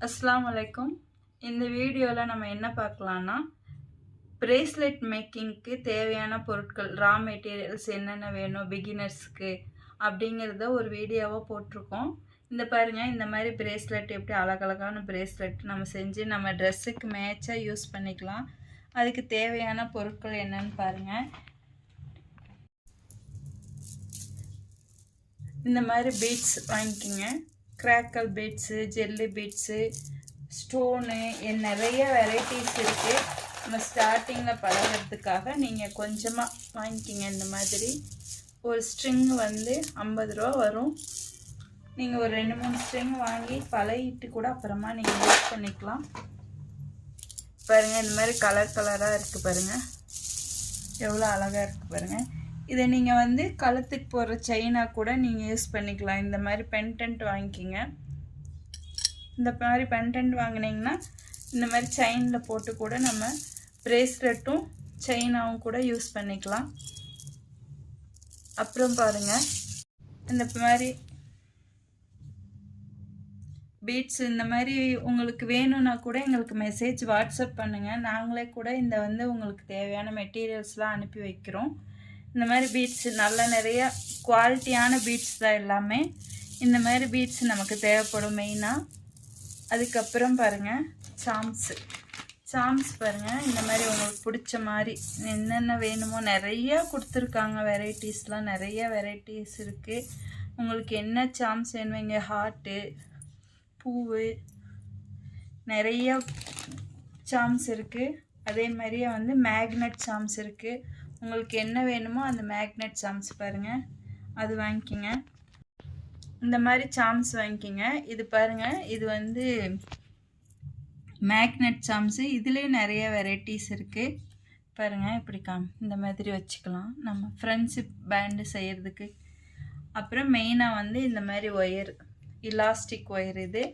அஸ்ஸலாமு அலைக்கும். இந்த வீடியோவில் நம்ம என்ன பார்க்கலான்னா, பிரேஸ்லெட் மேக்கிங்க்கு தேவையான பொருட்கள், ரா மெட்டீரியல்ஸ் என்னென்ன வேணும் பிகினர்ஸ்க்கு அப்படிங்கிறத ஒரு வீடியோவாக போட்டிருக்கோம். இந்த பாருங்கள், இந்த மாதிரி பிரேஸ்லெட் எப்படி அழகழகான பிரேஸ்லெட் நம்ம செஞ்சு நம்ம ட்ரெஸ்ஸுக்கு மேட்சாக யூஸ் பண்ணிக்கலாம். அதுக்கு தேவையான பொருட்கள் என்னன்னு பாருங்கள். இந்த மாதிரி பீட்ஸ் வாங்கிக்கிங்க. Crackle beads, jelly beads, stone, நிறைய வெரைட்டிஸ் இருக்குது. நம்ம ஸ்டார்டிங்கில் பழகிறதுக்காக நீங்கள் கொஞ்சமாக வாங்கிக்கிங்க. இந்த மாதிரி ஒரு ஸ்ட்ரிங் வந்து 50 ரூபா வரும். நீங்கள் ஒரு 2-3 ஸ்ட்ரிங் வாங்கி பழகிட்டு கூட அப்புறமா நீங்கள் யூஸ் பண்ணிக்கலாம். பாருங்கள், இந்த மாதிரி கலர் கலராக இருக்குது பாருங்கள், எவ்வளோ அழகாக இருக்குது பாருங்கள். இதை நீங்கள் வந்து கழுத்துக்கு போடுற செயினாக கூட நீங்கள் யூஸ் பண்ணிக்கலாம். இந்த மாதிரி பென்டென்ட் வாங்கிக்கிங்க. இந்த மாதிரி பென்டென்ட் வாங்கினீங்கன்னா இந்த மாதிரி செயினில் போட்டு கூட நம்ம பிரேஸ்லெட்டும் செயினாகவும் கூட யூஸ் பண்ணிக்கலாம். அப்புறம் பாருங்கள், இந்த மாதிரி பீட்ஸ் இந்த மாதிரி உங்களுக்கு வேணும்னா கூட எங்களுக்கு மெசேஜ் வாட்ஸ்அப் பண்ணுங்கள். நாங்களே கூட இந்த வந்து உங்களுக்கு தேவையான மெட்டீரியல்ஸ்லாம் அனுப்பி வைக்கிறோம். இந்த மாதிரி பீட்ஸ் நல்ல நிறைய குவாலிட்டியான பீட்ஸ் தான் எல்லாமே. இந்த மாதிரி பீட்ஸ் நமக்கு தேவைப்படும் மெயினாக. அதுக்கப்புறம் பாருங்கள், சாம்ஸ் பாருங்கள். இந்த மாதிரி உங்களுக்கு பிடிச்ச மாதிரி என்னென்ன வேணுமோ நிறையா கொடுத்துருக்காங்க. வெரைட்டிஸ்லாம் நிறைய வெரைட்டிஸ் இருக்குது. உங்களுக்கு என்ன சாம்ஸ் வேணுவீங்க, ஹார்ட்டு, பூவு, நிறைய சாம்ஸ் இருக்குது. அதே மாதிரியே வந்து மேக்னெட் சாம்ஸ் இருக்குது. உங்களுக்கு என்ன வேணுமோ அந்த மேக்னெட் சாம்ஸ் பாருங்கள், அது வாங்கிக்கிங்க. இந்த மாதிரி சாம்ஸ் வாங்கிக்கிங்க. இது பாருங்கள், இது வந்து மேக்னெட் சாம்ஸு. இதுலேயும் நிறைய வெரைட்டிஸ் இருக்குது பாருங்கள். இப்படி இந்த மாதிரி வச்சுக்கலாம் நம்ம ஃப்ரெண்ட்ஷிப் பேண்டு செய்கிறதுக்கு. அப்புறம் மெயினாக வந்து இந்த மாதிரி ஒயர், இலாஸ்டிக் ஒயர், இது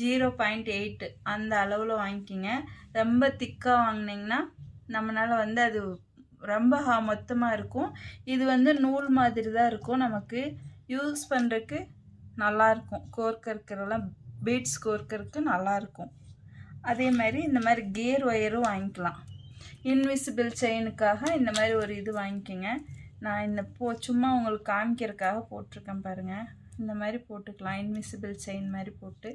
0.8 அந்த அளவில் வாங்கிக்கிங்க. ரொம்ப திக்காக வாங்கினீங்கன்னா நம்மளால் வந்து அது ரொம்ப மொத்தமாக இருக்கும். இது வந்து நூல் மாதிரி தான் இருக்கும். நமக்கு யூஸ் பண்ணுறதுக்கு நல்லாயிருக்கும். கோர்க்கறதுக்கெல்லாம் பீட்ஸ் கோர்க்கறதுக்கு நல்லாயிருக்கும். அதே மாதிரி இந்த மாதிரி கேர் ஒயரும் வாங்கிக்கலாம். இன்விசிபிள் செயினுக்காக இந்த மாதிரி ஒரு இது வாங்கிக்கோங்க. நான் இந்த சும்மா உங்களுக்கு காமிக்கிறதுக்காக போட்டிருக்கேன் பாருங்கள். இந்த மாதிரி போட்டுக்கலாம். இன்விசிபிள் செயின் மாதிரி போட்டு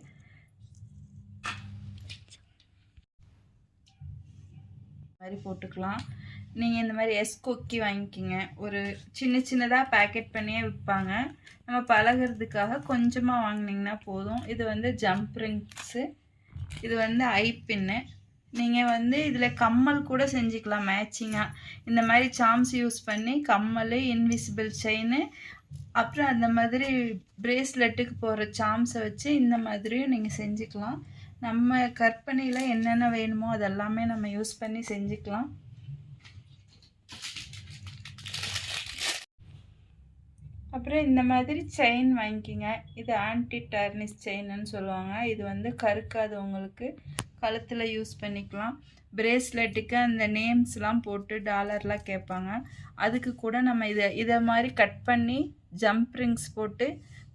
போட்டுக்கலாம். நீங்கள் இந்த மாதிரி கொக்கி வாங்கிக்கிங்க. ஒரு சின்னதாக பேக்கெட் பண்ணியே விற்பாங்க. நம்ம பழகிறதுக்காக கொஞ்சமாக வாங்கினீங்கன்னா போதும். இது வந்து ஜம்ப் ரிங்ஸு, இது வந்து ஐப்பின்னு. நீங்கள் வந்து இதில் கம்மல் கூட செஞ்சுக்கலாம் மேட்சிங்காக. இந்த மாதிரி சாம்ஸ் யூஸ் பண்ணி கம்மல், இன்விசிபிள் செயின், அப்புறம் அந்த மாதிரி பிரேஸ்லெட்டுக்கு போகிற சாம்ஸை வச்சு இந்த மாதிரியும் நீங்கள் செஞ்சுக்கலாம். நம்ம கற்பனையில் என்னென்ன வேணுமோ அதெல்லாமே நம்ம யூஸ் பண்ணி செஞ்சுக்கலாம். அப்புறம் இந்த மாதிரி செயின் வாங்கிக்கிங்க. இது ஆன்டி டர்னிஷ் செயின்னு சொல்லுவாங்க. இது வந்து கருக்காது, உங்களுக்கு கழுத்தில் யூஸ் பண்ணிக்கலாம். பிரேஸ்லெட்டுக்கு அந்த நேம்ஸ்லாம் போட்டு டாலர்லாம் கேட்பாங்க. அதுக்கு கூட நம்ம இதை மாதிரி கட் பண்ணி ஜம்ப் ரிங்ஸ் போட்டு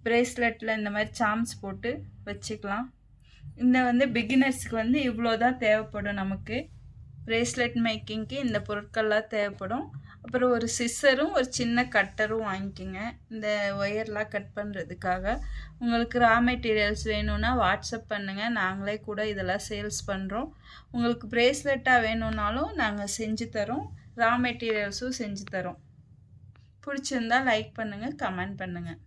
பிரேஸ்லெட்டில் இந்த மாதிரி சாம்ஸ் போட்டு வச்சுக்கலாம். இந்த வந்து பிகினர்ஸுக்கு வந்து இவ்வளோ தான் தேவைப்படும். நமக்கு பிரேஸ்லெட் மேக்கிங்க்கு இந்த பொருட்கள்லாம் தேவைப்படும். அப்புறம் ஒரு சிஸ்ஸரும் ஒரு சின்ன கட்டரும் வாங்கிக்கோங்க, இந்த ஒயர்லாம் கட் பண்ணுறதுக்காக. உங்களுக்கு ரா மெட்டீரியல்ஸ் வேணும்னா வாட்ஸ்அப் பண்ணுங்கள். நாங்களே கூட இதெல்லாம் சேல்ஸ் பண்ணுறோம். உங்களுக்கு பிரேஸ்லெட்டாக வேணும்னாலும் நாங்கள் செஞ்சு தரோம். ரா மெட்டீரியல்ஸும் செஞ்சு தரோம். பிடிச்சிருந்தால் லைக் பண்ணுங்கள், கமெண்ட் பண்ணுங்கள்.